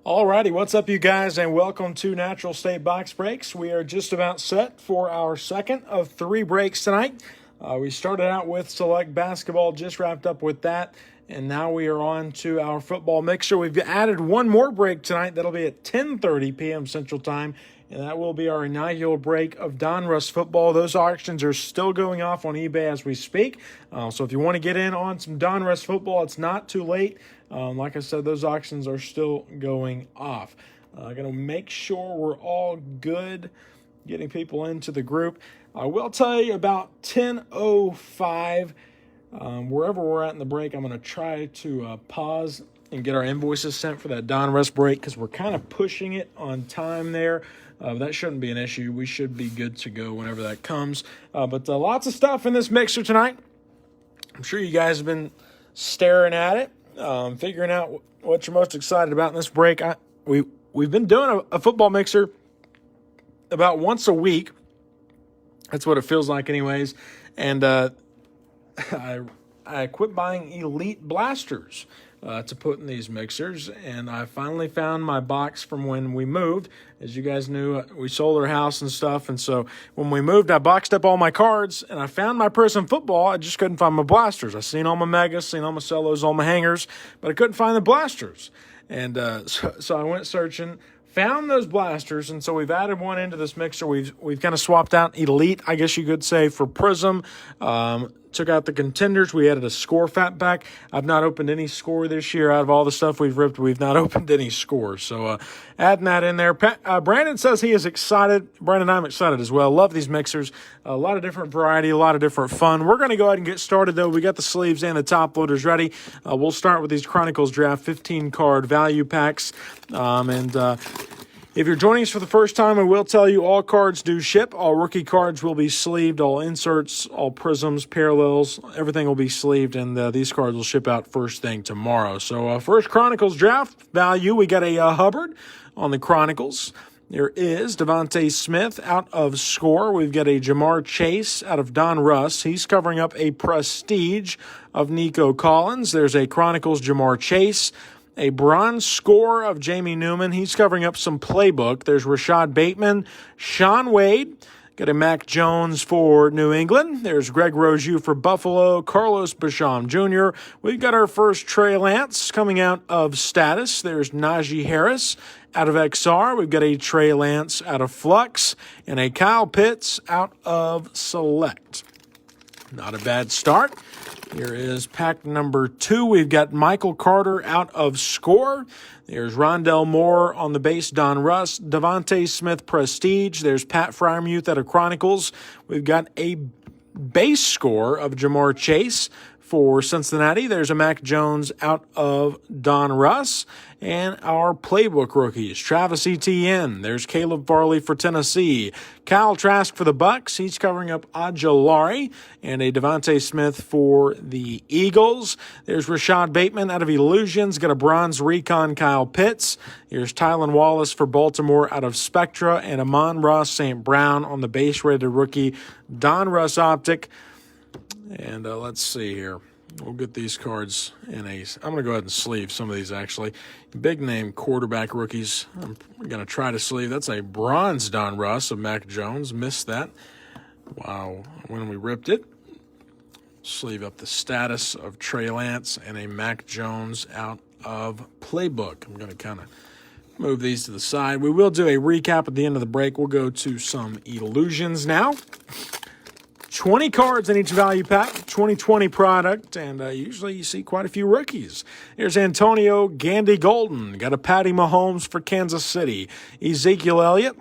Alrighty, what's up, you guys, and welcome to Natural State Box Breaks. We are just about set for our second of 3 breaks tonight. We started out with select basketball, just wrapped up with that, and now we are on to our football mixer. We've added one more break tonight. That'll be at 10:30 p.m. Central Time, and that will be our inaugural break of Donruss football. Those auctions are still going off on eBay as we speak, so if you want to get in on some Donruss football, it's not too late. Like I said, those auctions are still going off. I'm going to make sure we're all good getting people into the group. I will tell you about 10:05, wherever we're at in the break, I'm going to try to pause and get our invoices sent for that Donruss break because we're kind of pushing it on time there. That shouldn't be an issue. We should be good to go whenever that comes. But lots of stuff in this mixer tonight. I'm sure you guys have been staring at it. Figuring out what you're most excited about in this break. We've been doing a football mixer about once a week. That's what it feels like anyways. And I quit buying Elite blasters to put in these mixers, and I finally found my box from when we moved. As you guys knew, we sold our house and stuff, and so when we moved, I boxed up all my cards, and I found my Prism football. I just couldn't find my blasters. I seen all my megas, seen all my cellos, all my hangers, but I couldn't find the blasters. And so I went searching, found those blasters, and so we've added one into this mixer. We've kind of swapped out Elite, I guess you could say, for Prism. Took out the contenders. We added a score fat pack. I've not opened any score this year. Out of all the stuff we've ripped, we've not opened any score. So adding that in there. Brandon says he is excited. Brandon, I'm excited as well. Love these mixers. A lot of different variety, a lot of different fun. We're going to go ahead and get started, though. We got the sleeves and the top loaders ready. We'll start with these Chronicles Draft 15-card value packs. If you're joining us for the first time, I will tell you all cards do ship. All rookie cards will be sleeved. All inserts, all prisms, parallels, everything will be sleeved, and these cards will ship out first thing tomorrow. So first Chronicles draft value, we got a Hubbard on the Chronicles. There is Devontae Smith out of Score. We've got a Jamar Chase out of Donruss. He's covering up a Prestige of Nico Collins. There's a Chronicles Jamar Chase. A bronze score of Jamie Newman. He's covering up some playbook. There's Rashad Bateman, Sean Wade. Got a Mac Jones for New England. There's Greg Roju for Buffalo. Carlos Basham Jr. We've got our first Trey Lance coming out of Status. There's Najee Harris out of XR. We've got a Trey Lance out of Flux. And a Kyle Pitts out of Select. Not a bad start. Here is pack number 2. We've got Michael Carter out of Score. There's Rondell Moore on the base, Donruss. Devontae Smith Prestige. There's Pat Fryermuth out of Chronicles. We've got a base score of Jamar Chase for Cincinnati. There's a Mac Jones out of Donruss. And our playbook rookies, Travis Etienne. There's Caleb Farley for Tennessee. Kyle Trask for the Bucks. He's covering up Ojulari. And a Devontae Smith for the Eagles. There's Rashad Bateman out of Illusions. Got a bronze recon Kyle Pitts. Here's Tylan Wallace for Baltimore out of Spectra. And Amon-Ra St. Brown on the base-rated rookie Donruss Optic. And let's see here. We'll get these cards in I'm going to go ahead and sleeve some of these, actually. Big-name quarterback rookies. I'm going to try to sleeve. That's a bronze Donruss of Mac Jones. Missed that. Wow. When we ripped it. Sleeve up the Status of Trey Lance and a Mac Jones out of Playbook. I'm going to kind of move these to the side. We will do a recap at the end of the break. We'll go to some Illusions now. 20 cards in each value pack, 2020 product, and usually you see quite a few rookies. Here's Antonio Gandy Golden. Got a Patty Mahomes for Kansas City. Ezekiel Elliott.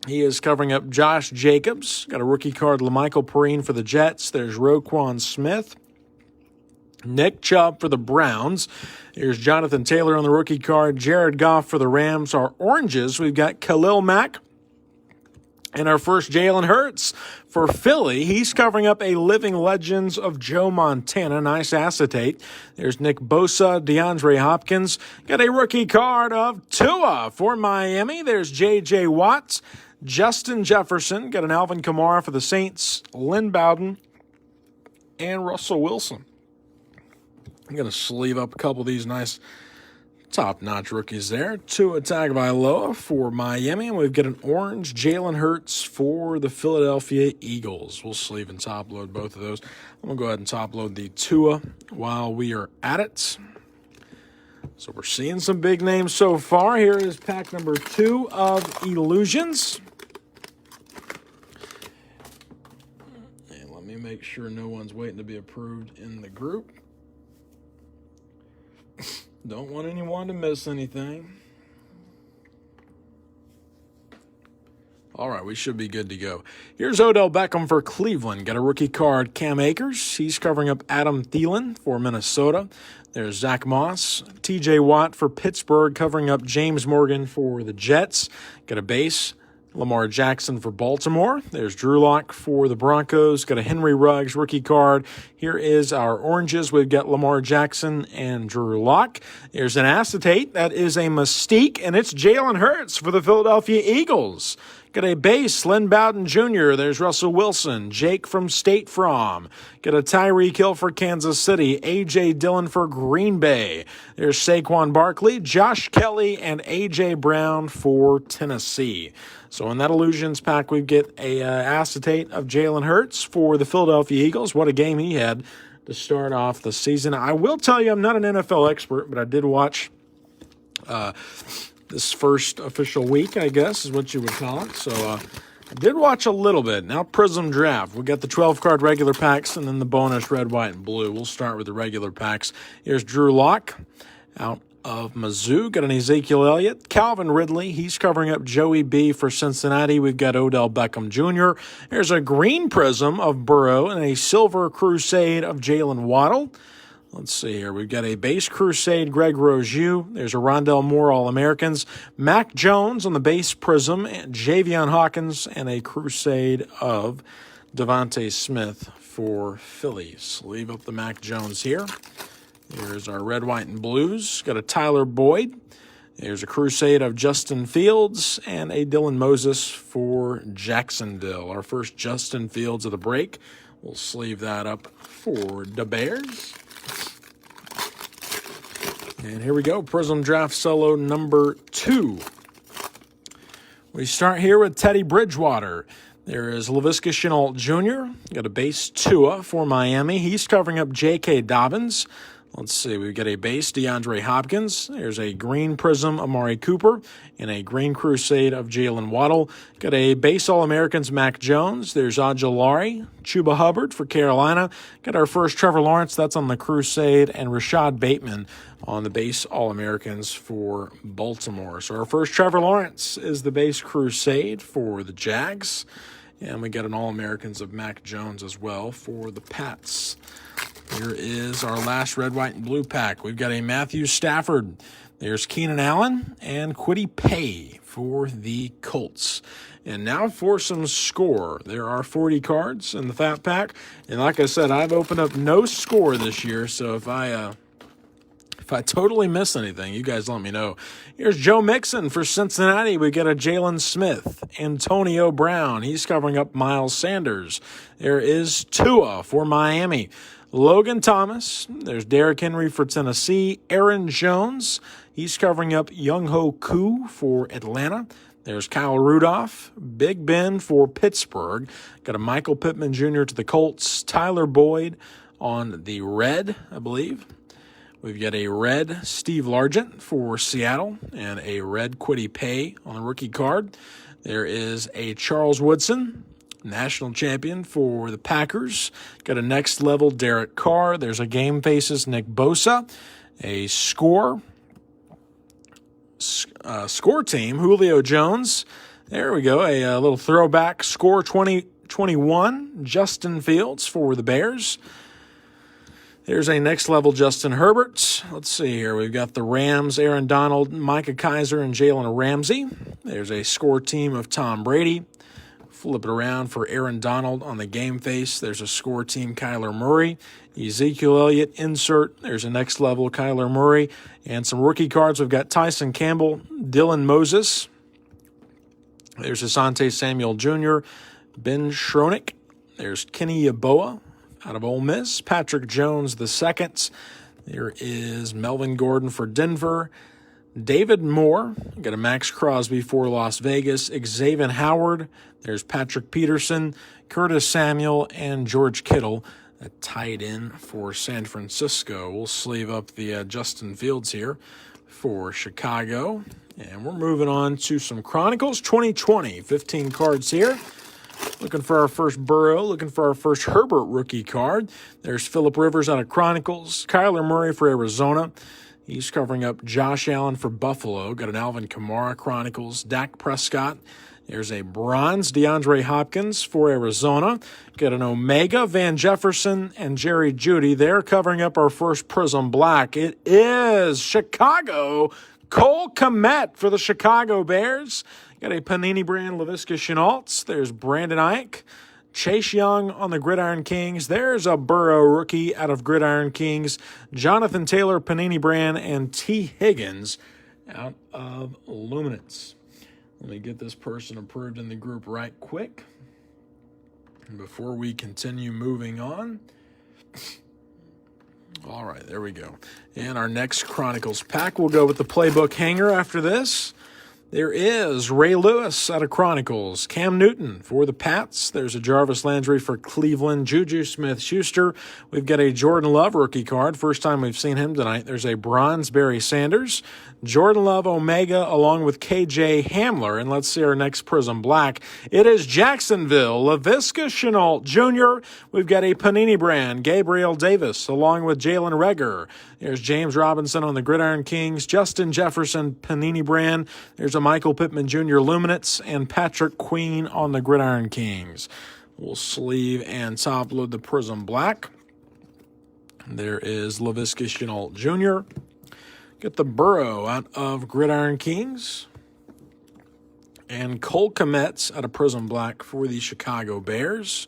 He is covering up Josh Jacobs. Got a rookie card, LaMichael Perine for the Jets. There's Roquan Smith. Nick Chubb for the Browns. Here's Jonathan Taylor on the rookie card. Jared Goff for the Rams. Our oranges, we've got Khalil Mack. And our first Jalen Hurts for Philly. He's covering up a Living Legends of Joe Montana. Nice acetate. There's Nick Bosa, DeAndre Hopkins. Got a rookie card of Tua for Miami. There's J.J. Watts, Justin Jefferson. Got an Alvin Kamara for the Saints, Lynn Bowden, and Russell Wilson. I'm going to sleeve up a couple of these nice Top-notch rookies there. Tua Tagovailoa for Miami. And we've got an orange Jalen Hurts for the Philadelphia Eagles. We'll sleeve and top-load both of those. I'm going to go ahead and top-load the Tua while we are at it. So we're seeing some big names so far. Here is pack number 2 of Illusions. And let me make sure no one's waiting to be approved in the group. Don't want anyone to miss anything. All right, we should be good to go. Here's Odell Beckham for Cleveland. Got a rookie card, Cam Akers. He's covering up Adam Thielen for Minnesota. There's Zach Moss. TJ Watt for Pittsburgh, covering up James Morgan for the Jets. Got a base, Lamar Jackson for Baltimore. There's Drew Lock for the Broncos. Got a Henry Ruggs rookie card. Here is our oranges. We've got Lamar Jackson and Drew Lock. There's an acetate. That is a Mystique, and it's Jalen Hurts for the Philadelphia Eagles. Got a base, Lynn Bowden Jr. There's Russell Wilson. Jake from State Farm. Got a Tyreek Hill for Kansas City. A.J. Dillon for Green Bay. There's Saquon Barkley, Josh Kelly, and A.J. Brown for Tennessee. So in that Illusions pack, we get a acetate of Jalen Hurts for the Philadelphia Eagles. What a game he had to start off the season. I will tell you, I'm not an NFL expert, but I did watch this first official week, I guess, is what you would call it. So I did watch a little bit. Now, Prism Draft. We got the 12-card regular packs and then the bonus red, white, and blue. We'll start with the regular packs. Here's Drew Lock out of Mizzou. Got an Ezekiel Elliott. Calvin Ridley. He's covering up Joey B for Cincinnati. We've got Odell Beckham Jr. Here's a green Prism of Burrow and a silver Crusade of Jalen Waddle. Let's see here. We've got a base Crusade, Greg Rozier. There's a Rondell Moore All-Americans. Mac Jones on the base Prism, and Javion Hawkins, and a Crusade of Devontae Smith for Phillies. Leave up the Mac Jones here. Here's our red, white, and blues. Got a Tyler Boyd. There's a Crusade of Justin Fields and a Dylan Moses for Jacksonville. Our first Justin Fields of the break. We'll sleeve that up for the Bears. And here we go, Prism Draft Solo number 2. We start here with Teddy Bridgewater. There is Laviska Shenault Jr. Got a base Tua for Miami. He's covering up J.K. Dobbins. Let's see, we've got a base DeAndre Hopkins. There's a green Prism Amari Cooper and a green Crusade of Jalen Waddle. Got a base All-Americans Mac Jones. There's Ojulari, Chuba Hubbard for Carolina. Got our first Trevor Lawrence, that's on the Crusade, and Rashad Bateman on the base All-Americans for Baltimore. So our first Trevor Lawrence is the base Crusade for the Jags. And we got an All-Americans of Mac Jones as well for the Pats. Here is our last red, white, and blue pack. We've got a Matthew Stafford. There's Keenan Allen and Kwity Paye for the Colts. And now for some score. There are 40 cards in the fat pack. And like I said, I've opened up no score this year. So if I totally miss anything, you guys let me know. Here's Joe Mixon for Cincinnati. We get a Jalen Smith. Antonio Brown. He's covering up Miles Sanders. There is Tua for Miami. Logan Thomas. There's Derrick Henry for Tennessee. Aaron Jones. He's covering up Younghoe Koo for Atlanta. There's Kyle Rudolph. Big Ben for Pittsburgh. Got a Michael Pittman Jr. to the Colts. Tyler Boyd on the red, I believe. We've got a red Steve Largent for Seattle and a red Kwity Paye on the rookie card. There is a Charles Woodson, national champion for the Packers. Got a next level Derek Carr. There's a Game Faces Nick Bosa. A score team, Julio Jones. There we go. A little throwback score 2021, Justin Fields for the Bears. There's a next level Justin Herbert. Let's see here. We've got the Rams, Aaron Donald, Micah Kiser, and Jalen Ramsey. There's a score team of Tom Brady. Flip it around for Aaron Donald on the game face. There's a score team, Kyler Murray. Ezekiel Elliott, insert. There's a next level, Kyler Murray. And some rookie cards. We've got Tyson Campbell, Dylan Moses. There's Asante Samuel Jr., Ben Schroenick. There's Kenny Yeboah out of Ole Miss. Patrick Jones II. There is Melvin Gordon for Denver. David Moore, got a Max Crosby for Las Vegas. Xavier Howard, there's Patrick Peterson, Curtis Samuel, and George Kittle, a tight end for San Francisco. We'll sleeve up the Justin Fields here for Chicago. And we're moving on to some Chronicles 2020, 15 cards here. Looking for our first Burrow, looking for our first Herbert rookie card. There's Phillip Rivers out of Chronicles, Kyler Murray for Arizona. He's covering up Josh Allen for Buffalo. Got an Alvin Kamara Chronicles. Dak Prescott. There's a bronze DeAndre Hopkins for Arizona. Got an Omega Van Jefferson and Jerry Jeudy. They're covering up our first Prism Black. It is Chicago Cole Kmet for the Chicago Bears. Got a Panini brand Laviska Shenault. There's Brandon Ayuk. Chase Young on the Gridiron Kings. There's a Burrow rookie out of Gridiron Kings. Jonathan Taylor, Panini brand, and T. Higgins out of Luminance. Let me get this person approved in the group right quick before we continue moving on. All right, there we go. And our next Chronicles pack, we'll go with the playbook hanger after this. There is Ray Lewis out of Chronicles. Cam Newton for the Pats. There's a Jarvis Landry for Cleveland. Juju Smith-Schuster. We've got a Jordan Love rookie card. First time we've seen him tonight. There's a bronze Barry Sanders. Jordan Love Omega along with KJ Hamler. And let's see our next Prism Black. It is Jacksonville. Laviska Shenault Jr. We've got a Panini brand. Gabriel Davis along with Jalen Reagor. There's James Robinson on the Gridiron Kings. Justin Jefferson Panini brand. There's a Michael Pittman Jr. Luminance and Patrick Queen on the Gridiron Kings. We'll sleeve and top load the Prism Black. There is Laviska Shenault Jr. Get the Burrow out of Gridiron Kings. And Cole Kmet out of Prism Black for the Chicago Bears.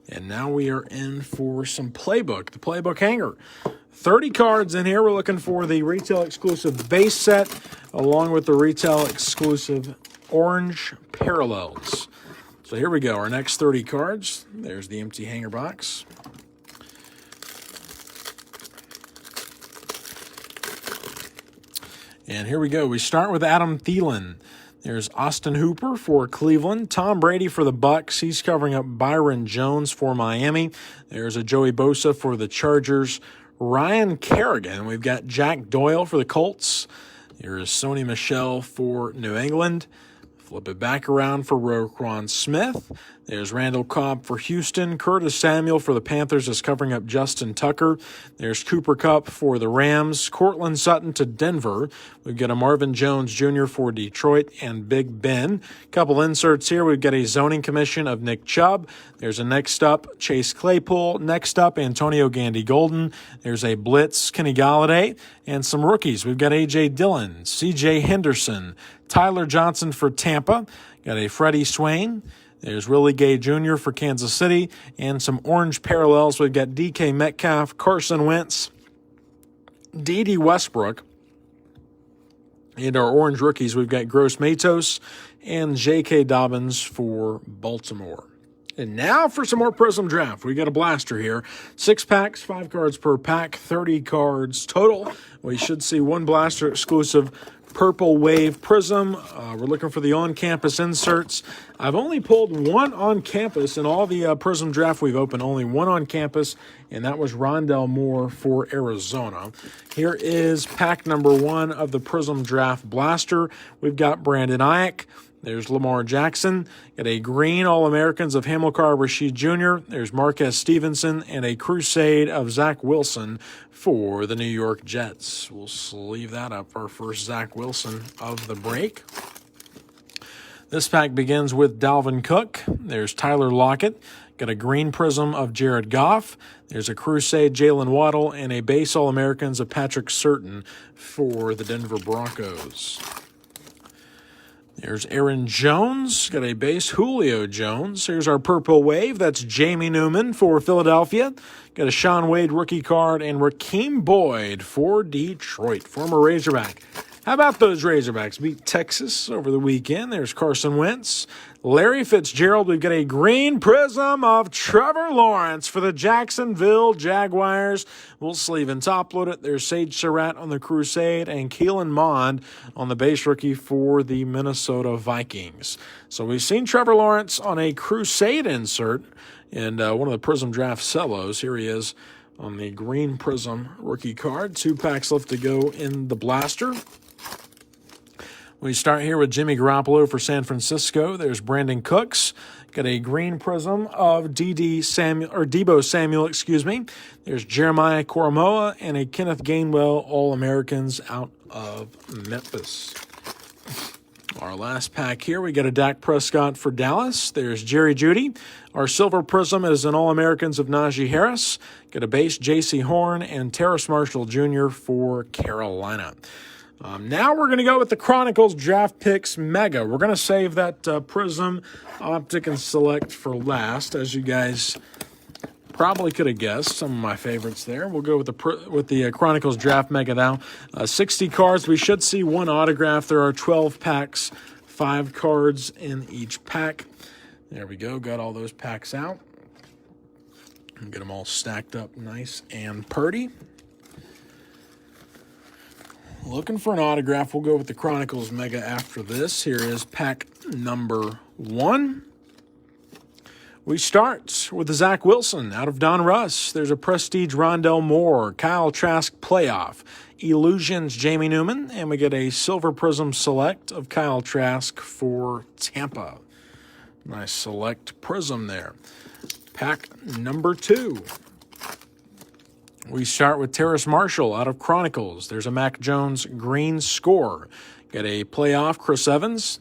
And now we are in for some playbook, the playbook hanger. 30 cards in here. We're looking for the retail exclusive base set along with the retail exclusive orange parallels. So here we go. Our next 30 cards. There's the empty hanger box. And here we go. We start with Adam Thielen. There's Austin Hooper for Cleveland. Tom Brady for the Bucks. He's covering up Byron Jones for Miami. There's a Joey Bosa for the Chargers. Ryan Kerrigan. We've got Jack Doyle for the Colts. There is Sony Michel for New England. Flip it back around for Roquan Smith. There's Randall Cobb for Houston. Curtis Samuel for the Panthers is covering up Justin Tucker. There's Cooper Kupp for the Rams. Cortland Sutton to Denver. We've got a Marvin Jones Jr. for Detroit and Big Ben. Couple inserts here. We've got a zoning commission of Nick Chubb. There's a next up Chase Claypool. Next up Antonio Gandy Golden. There's a blitz Kenny Golladay and some rookies. We've got A.J. Dillon, C.J. Henderson, Tyler Johnson for Tampa. Got a Freddie Swain. There's Willie Gay Jr. for Kansas City. And some orange parallels. We've got DK Metcalf, Carson Wentz, D.D. Westbrook. And our orange rookies, we've got Gross Matos and J.K. Dobbins for Baltimore. And now for some more Prism Draft. We got a blaster here. 6 packs, 5 cards per pack, 30 cards total. We should see one blaster exclusive Purple Wave Prism. We're looking for the on-campus inserts. I've only pulled one on campus in all the Prism Draft we've opened. Only one on campus, and that was Rondell Moore for Arizona. Here is pack number 1 of the Prism Draft Blaster. We've got Brandon Ayuk. There's Lamar Jackson. Got a green All-Americans of Hamilcar Rashed Jr. There's Marquez Stevenson and a Crusade of Zach Wilson for the New York Jets. We'll sleeve that up for our first Zach Wilson of the break. This pack begins with Dalvin Cook. There's Tyler Lockett. Got a green prism of Jared Goff. There's a Crusade Jalen Waddle and a base All-Americans of Patrick Surtain for the Denver Broncos. There's Aaron Jones, got a base Julio Jones. Here's our Purple Wave. That's Jamie Newman for Philadelphia. Got a Sean Wade rookie card and Rakeem Boyd for Detroit, former Razorback. How about those Razorbacks? Beat Texas over the weekend. There's Carson Wentz. Larry Fitzgerald. We've got a green prism of Trevor Lawrence for the Jacksonville Jaguars. We'll sleeve and top load it. There's Sage Surratt on the Crusade and Keelan Mond on the base rookie for the Minnesota Vikings. So we've seen Trevor Lawrence on a Crusade insert and one of the Prism Draft cellos. Here he is on the green prism rookie card. 2 packs left to go in the blaster. We start here with Jimmy Garoppolo for San Francisco. There's Brandon Cooks. Got a green prism of Deebo Samuel, There's Jeremiah Koromoa and a Kenneth Gainwell All-Americans out of Memphis. Our last pack here, we got a Dak Prescott for Dallas. There's Jerry Jeudy. Our silver prism is an All-Americans of Najee Harris. Got a base J.C. Horn and Terrace Marshall Jr. for Carolina. Now we're going to go with the Chronicles Draft Picks Mega. We're going to save that Prism, Optic, and Select for last, as you guys probably could have guessed. Some of my favorites there. We'll go with the Chronicles Draft Mega now. 60 cards. We should see 1 autograph. There are 12 packs, 5 cards in each pack. There we go. Got all those packs out. Get them all stacked up nice and purty. Looking for an autograph. We'll go with the Chronicles Mega after this. Here is pack number 1. We start with the Zach Wilson out of Don Russ. There's a Prestige Rondell Moore, Kyle Trask Playoff, Illusions Jamie Newman, and we get a Silver Prism Select of Kyle Trask for Tampa. Nice Select Prism there. Pack number 2. We start with Terrace Marshall out of Chronicles. There's a Mac Jones green score. Got a playoff Chris Evans.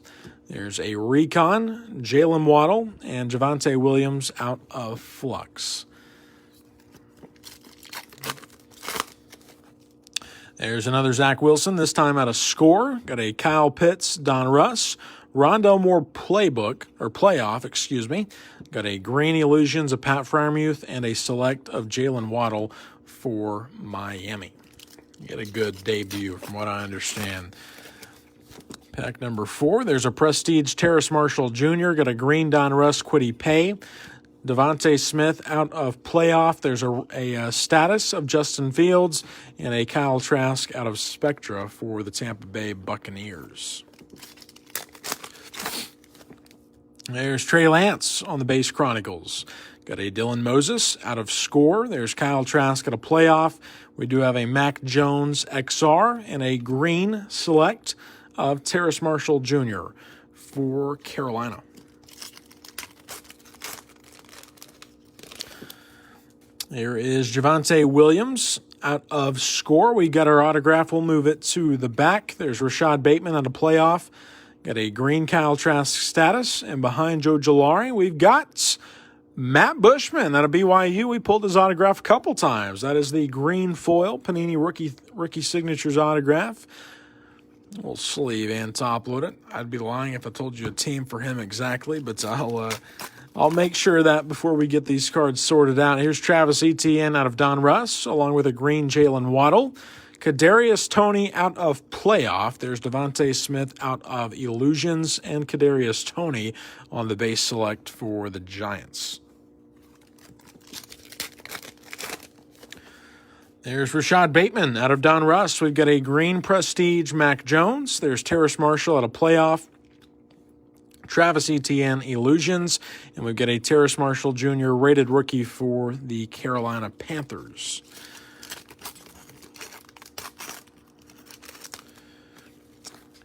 There's a Recon, Jalen Waddle, and Javonte Williams out of Flux. There's another Zach Wilson, this time out of Score. Got a Kyle Pitts, Don Russ, Rondell Moore playoff. Got a Green Illusions of Pat Freiermuth and a Select of Jalen Waddle for Miami. Get a good debut from what I understand. Pack number 4, there's a Prestige Terrace Marshall Jr. Got a green Don Russ Kwity Paye. Devontae Smith out of Playoff. There's a status of Justin Fields and a Kyle Trask out of Spectra for the Tampa Bay Buccaneers. There's Trey Lance on the base Chronicles. Got a Dylan Moses out of Score. There's Kyle Trask at a Playoff. We do have a Mac Jones XR and a green Select of Terrace Marshall Jr. for Carolina. There is Javonte Williams out of Score. We got our autograph. We'll move it to the back. There's Rashad Bateman out of Playoff. Got a green Kyle Trask status. And behind Joe Jolari, we've got Matt Bushman out of BYU. We pulled his autograph a couple times. That is the green foil Panini rookie signatures autograph. We'll sleeve and top load it. I'd be lying if I told you a team for him exactly, but I'll make sure of that before we get these cards sorted out. Here's Travis Etienne out of Don Russ, along with a green Jalen Waddle. Kadarius Toney out of Playoff. There's Devontae Smith out of Illusions, and Kadarius Toney on the base Select for the Giants. There's Rashad Bateman out of Don Russ. We've got a green Prestige Mac Jones. There's Terrace Marshall out of Playoff. Travis Etienne Illusions. And we've got a Terrace Marshall Jr. rated rookie for the Carolina Panthers.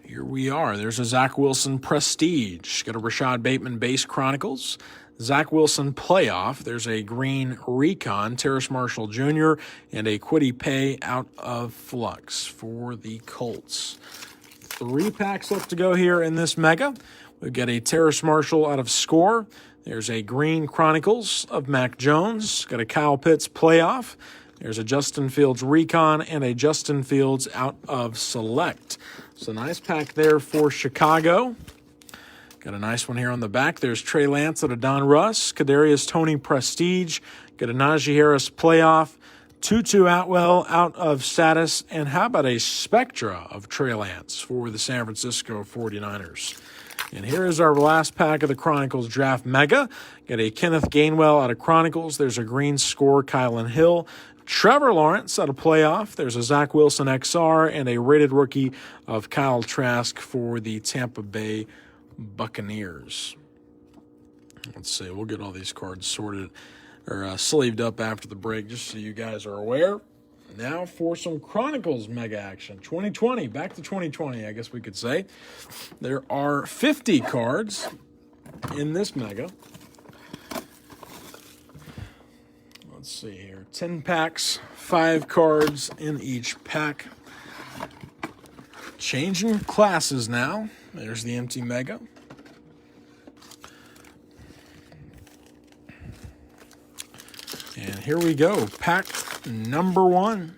Here we are. There's a Zach Wilson Prestige. Got a Rashad Bateman base Chronicles. Zach Wilson Playoff. There's a green Recon, Terrace Marshall Jr., and a Kwity Paye out of Flux for the Colts. 3 packs left to go here in this Mega. We've got a Terrace Marshall out of Score. There's a green Chronicles of Mac Jones. Got a Kyle Pitts Playoff. There's a Justin Fields Recon and a Justin Fields out of Select. So nice pack there for Chicago. Got a nice one here on the back. There's Trey Lance out of Don Russ. Kadarius Toney Prestige. Got a Najee Harris Playoff. Tutu Atwell out of status. And how about a Spectra of Trey Lance for the San Francisco 49ers? And here is our last pack of the Chronicles Draft Mega. Got a Kenneth Gainwell out of Chronicles. There's a green score, Kylan Hill. Trevor Lawrence out of Playoff. There's a Zach Wilson XR and a rated rookie of Kyle Trask for the Tampa Bay Buccaneers. Let's see. We'll get all these cards sorted or sleeved up after the break just so you guys are aware. Now for some Chronicles Mega action. 2020, back to 2020, I guess we could say. There are 50 cards in this Mega. Let's see here. 10 packs, 5 cards in each pack. Changing classes now. There's the empty Mega. And here we go. Pack number 1.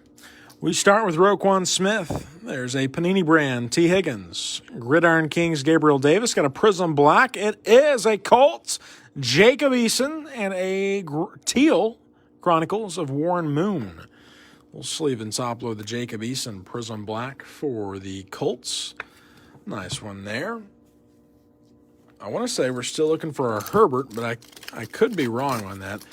We start with Roquan Smith. There's a Panini brand, T. Higgins. Gridiron Kings, Gabriel Davis. Got a Prism Black. It is a Colts, Jacob Eason, and a Teal Chronicles of Warren Moon. We'll sleeve and top load the Jacob Eason Prism Black for the Colts. Nice one there. I want to say we're still looking for a Herbert, but I could be wrong on that.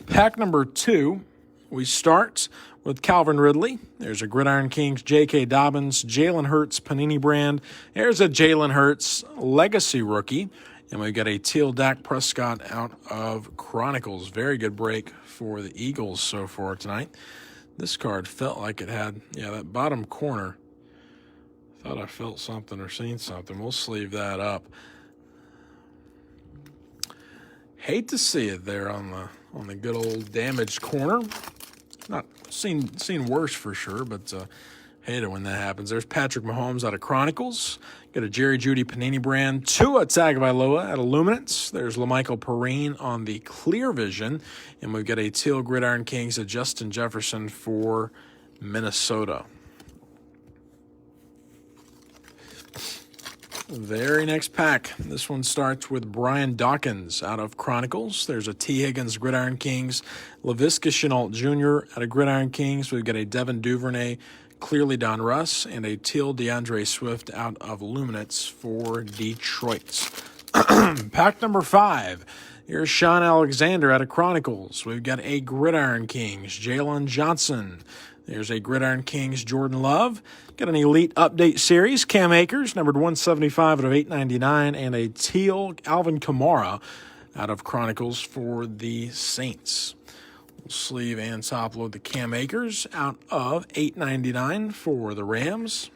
Pack number 2, we start with Calvin Ridley. There's a Gridiron Kings, J.K. Dobbins, Jalen Hurts, Panini brand. There's a Jalen Hurts legacy rookie. And we've got a Teal Dak Prescott out of Chronicles. Very good break for the Eagles so far tonight. This card felt like it had, that bottom corner. Thought I felt something or seen something. We'll sleeve that up. Hate to see it there on the good old damaged corner. Not seen worse for sure, but hate it when that happens. There's Patrick Mahomes out of Chronicles. Got a Jerry Jeudy Panini brand. Tua Tagovailoa out of Luminance. There's LaMichael Perrine on the Clear Vision. And we've got a Teal Gridiron Kings of Justin Jefferson for Minnesota. Very next pack. This one starts with Brian Dawkins out of Chronicles. There's a T. Higgins Gridiron Kings. Laviska Shenault Jr. out of Gridiron Kings. We've got a Devin Duvernay, clearly Don Russ, and a Teal DeAndre Swift out of Luminance for Detroit. Pack number 5. Here's Sean Alexander out of Chronicles. We've got a Gridiron Kings, Jalen Johnson. There's a Gridiron Kings, Jordan Love. Got an Elite Update Series, Cam Akers, numbered 175 out of 899, and a Teal Alvin Kamara out of Chronicles for the Saints. We'll sleeve and top load the Cam Akers out of 899 for the Rams.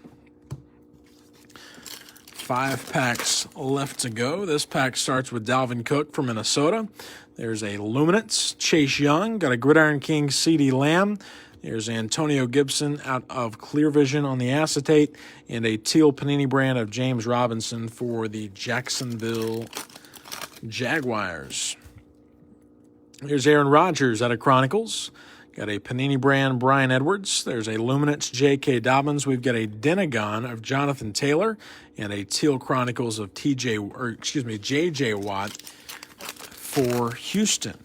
5 packs left to go. This pack starts with Dalvin Cook from Minnesota. There's a Luminance, Chase Young. Got a Gridiron King, CeeDee Lamb. There's Antonio Gibson out of Clear Vision on the acetate, and a Teal Panini brand of James Robinson for the Jacksonville Jaguars. Here's Aaron Rodgers out of Chronicles. Got a Panini brand Brian Edwards. There's a Luminance J.K. Dobbins. We've got a Denagon of Jonathan Taylor and a Teal Chronicles of J.J. Watt for Houston.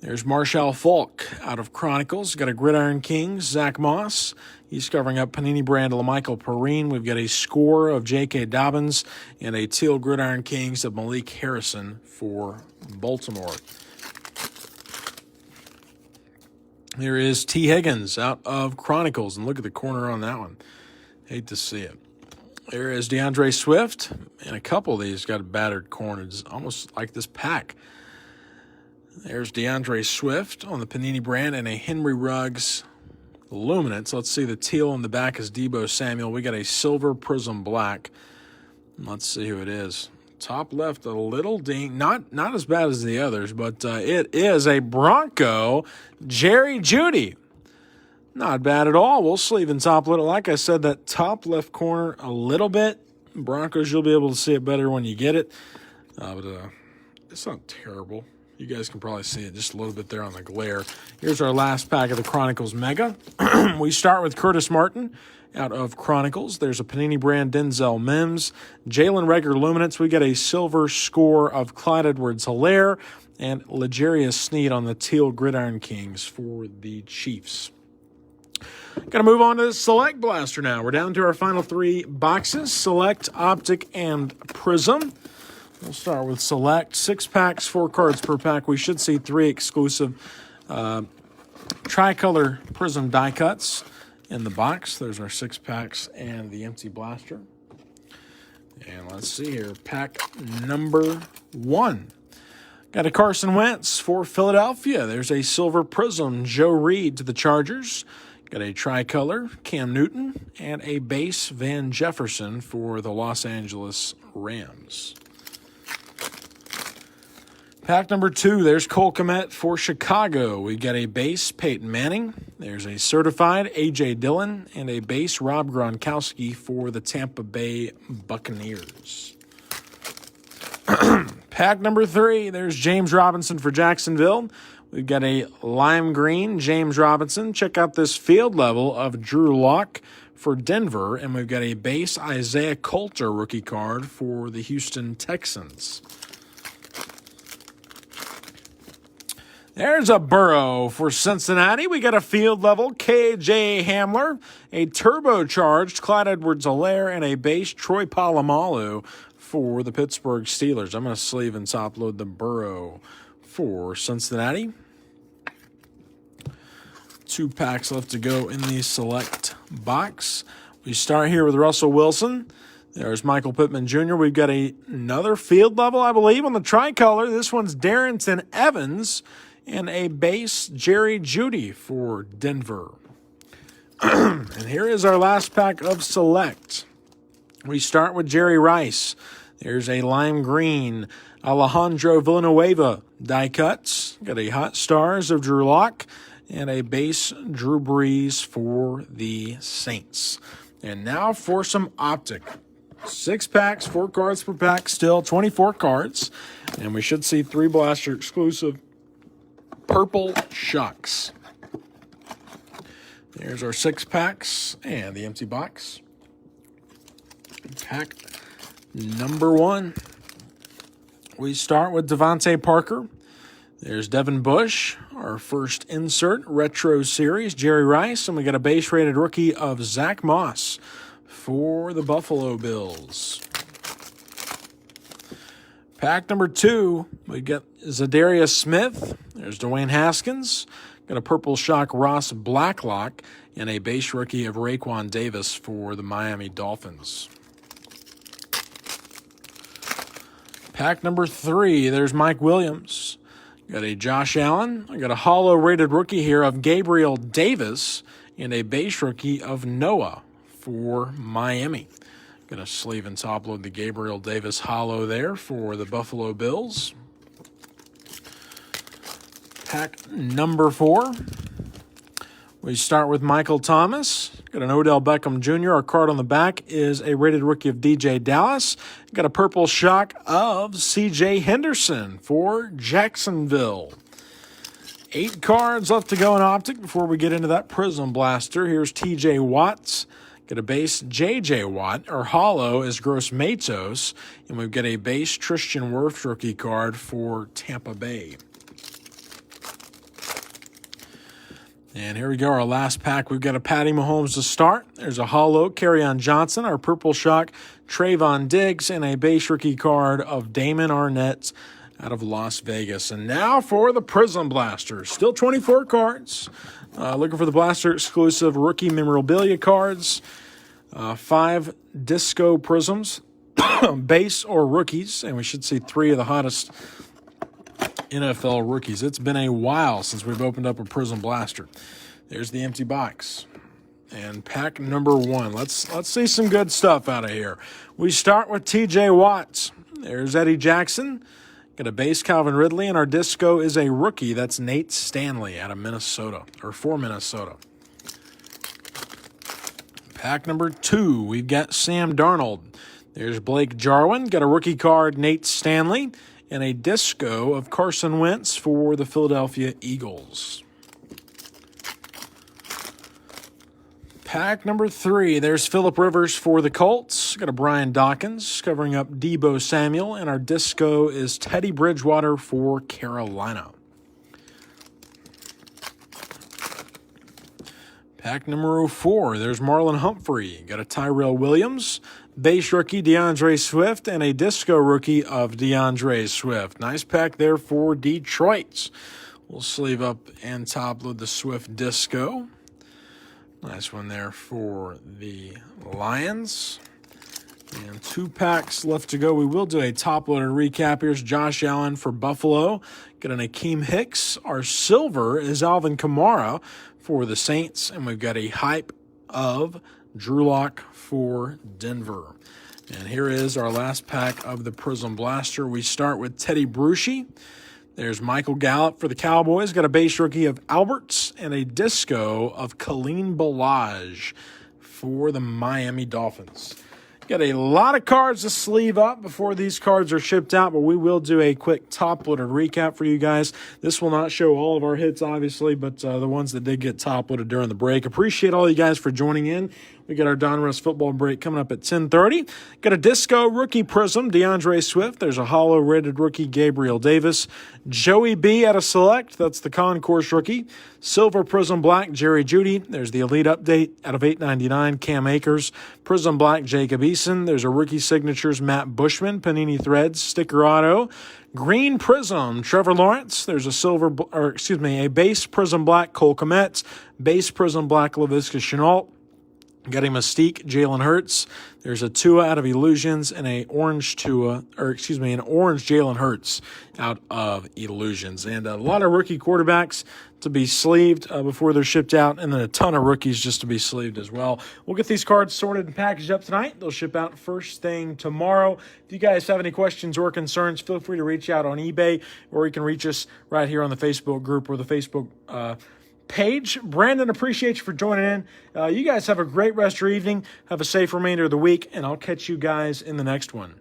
There's Marshall Faulk out of Chronicles. Got a Gridiron Kings, Zach Moss. He's covering up Panini brand LaMichael Perrine. We've got a score of J.K. Dobbins and a Teal Gridiron Kings of Malik Harrison for Baltimore. There is T. Higgins out of Chronicles, and look at the corner on that one. Hate to see it. There is DeAndre Swift, and a couple of these got a battered corner. It's almost like this pack. There's DeAndre Swift on the Panini brand and a Henry Ruggs Luminance. Let's see, the teal on the back is Deebo Samuel. We got a silver Prism Black. Let's see who it is. Top left, a little ding. Not as bad as the others, but it is a Bronco Jerry Jeudy. Not bad at all. We'll sleeve and top load it. Like I said, that top left corner a little bit. Broncos, you'll be able to see it better when you get it. But it's not terrible. You guys can probably see it just a little bit there on the glare. Here's our last pack of the Chronicles Mega. We start with Curtis Martin out of Chronicles. There's a Panini brand Denzel Mims. Jalen Reagor Luminance. We get a silver score of Clyde Edwards-Helaire and L'Jarius Sneed on the teal Gridiron Kings for the Chiefs. Going to move on to the Select Blaster now. We're down to our final 3 boxes, Select, Optic, and Prism. We'll start with Select. 6 packs, 4 cards per pack. We should see 3 exclusive tricolor Prism die cuts in the box. There's our 6 packs and the empty blaster. And let's see here. Pack number 1. Got a Carson Wentz for Philadelphia. There's a silver Prism Joe Reed to the Chargers. Got a tricolor Cam Newton and a base Van Jefferson for the Los Angeles Rams. Pack number 2, there's Cole Kmet for Chicago. We got a base Peyton Manning. There's a certified A.J. Dillon and a base Rob Gronkowski for the Tampa Bay Buccaneers. Pack number 3, there's James Robinson for Jacksonville. We've got a lime green James Robinson. Check out this field level of Drew Lock for Denver. And we've got a base Isaiah Coulter rookie card for the Houston Texans. There's a Burrow for Cincinnati. We got a field level K.J. Hamler, a turbocharged Clyde Edwards-Helaire, and a base Troy Polamalu for the Pittsburgh Steelers. I'm going to sleeve and top load the Burrow for Cincinnati. 2 packs left to go in the Select box. We start here with Russell Wilson. There's Michael Pittman Jr. We've got another field level, I believe, on the tricolor. This one's Darrington Evans and a base Jerry Jeudy for Denver. And here is our last pack of Select. We start with Jerry Rice. There's a lime green Alejandro Villanueva die cuts. Got a Hot Stars of Drew Lock and a base Drew Brees for the Saints. And now for some Optic. 6 packs, 4 cards per pack, still 24 cards. And we should see 3 blaster exclusive Purple Shocks. There's our 6 packs and the empty box. Pack number 1. We start with Devontae Parker. There's Devin Bush, our first insert, Retro Series, Jerry Rice, and we got a base-rated rookie of Zach Moss for the Buffalo Bills. Pack number 2, we got Zadarius Smith. There's Dwayne Haskins. Got a Purple Shock Ross Blacklock and a base rookie of Raekwon Davis for the Miami Dolphins. Pack number 3, there's Mike Williams. Got a Josh Allen. I got a hollow rated rookie here of Gabriel Davis and a base rookie of Noah for Miami. Going to sleeve and top load the Gabriel Davis hollow there for the Buffalo Bills. Pack number 4. We start with Michael Thomas. Got an Odell Beckham Jr. Our card on the back is a rated rookie of DJ Dallas. Got a Purple Shock of CJ Henderson for Jacksonville. 8 cards left to go in Optic before we get into that Prism Blaster. Here's TJ Watts. Got a base JJ Watt. Our hollow is Gross Matos. And we've got a base Tristan Wirfs rookie card for Tampa Bay. And here we go, our last pack. We've got a Patty Mahomes to start. There's a hollow Kerryon Johnson, our Purple Shock Trayvon Diggs, and a base rookie card of Damon Arnett out of Las Vegas. And now for the Prism Blaster. Still 24 cards. Looking for the Blaster exclusive rookie memorabilia cards. 5 Disco Prisms, base or rookies. And we should see 3 of the hottest NFL rookies. It's been a while since we've opened up a Prism Blaster. There's the empty box. And pack number 1. Let's see some good stuff out of here. We start with TJ Watts. There's Eddie Jackson. Got a base Calvin Ridley, and our disco is a rookie. That's Nate Stanley out of Minnesota, or for Minnesota. Pack number 2, we've got Sam Darnold. There's Blake Jarwin. Got a rookie card, Nate Stanley, and a disco of Carson Wentz for the Philadelphia Eagles. Pack number 3, there's Phillip Rivers for the Colts. Got a Brian Dawkins covering up Deebo Samuel, and our disco is Teddy Bridgewater for Carolina. Pack number 4, there's Marlon Humphrey. Got a Tyrell Williams, base rookie DeAndre Swift, and a disco rookie of DeAndre Swift. Nice pack there for Detroit. We'll sleeve up and top load the Swift disco. Nice one there for the Lions. And 2 packs left to go. We will do a top-loaded recap. Here's Josh Allen for Buffalo. Got an Akeem Hicks. Our silver is Alvin Kamara for the Saints. And we've got a hype of Drew Lock for Denver. And here is our last pack of the Prism Blaster. We start with Teddy Bruschi. There's Michael Gallup for the Cowboys. Got a base rookie of Alberts and a disco of Khalil Balaj for the Miami Dolphins. Got a lot of cards to sleeve up before these cards are shipped out, but we will do a quick top-loaded recap for you guys. This will not show all of our hits, obviously, but the ones that did get top-loaded during the break. Appreciate all you guys for joining in. We got our Donruss football break coming up at 10:30. Got a disco rookie prism, DeAndre Swift. There's a hollow rated rookie, Gabriel Davis. Joey B at a select. That's the concourse rookie. Silver prism black, Jerry Jeudy. There's the elite update out of $8.99, Cam Akers. Prism black, Jacob Eason. There's a rookie signatures, Matt Bushman. Panini Threads, sticker auto. Green prism, Trevor Lawrence. There's a base prism black, Cole Kmet. Base prism black, Laviska Shenault. Got a Mystique, Jalen Hurts. There's a Tua out of Illusions and an orange Jalen Hurts out of Illusions. And a lot of rookie quarterbacks to be sleeved before they're shipped out, and then a ton of rookies just to be sleeved as well. We'll get these cards sorted and packaged up tonight. They'll ship out first thing tomorrow. If you guys have any questions or concerns, feel free to reach out on eBay, or you can reach us right here on the Facebook group or the Facebook page. Brandon, appreciate you for joining in. You guys have a great rest of your evening. Have a safe remainder of the week, and I'll catch you guys in the next one.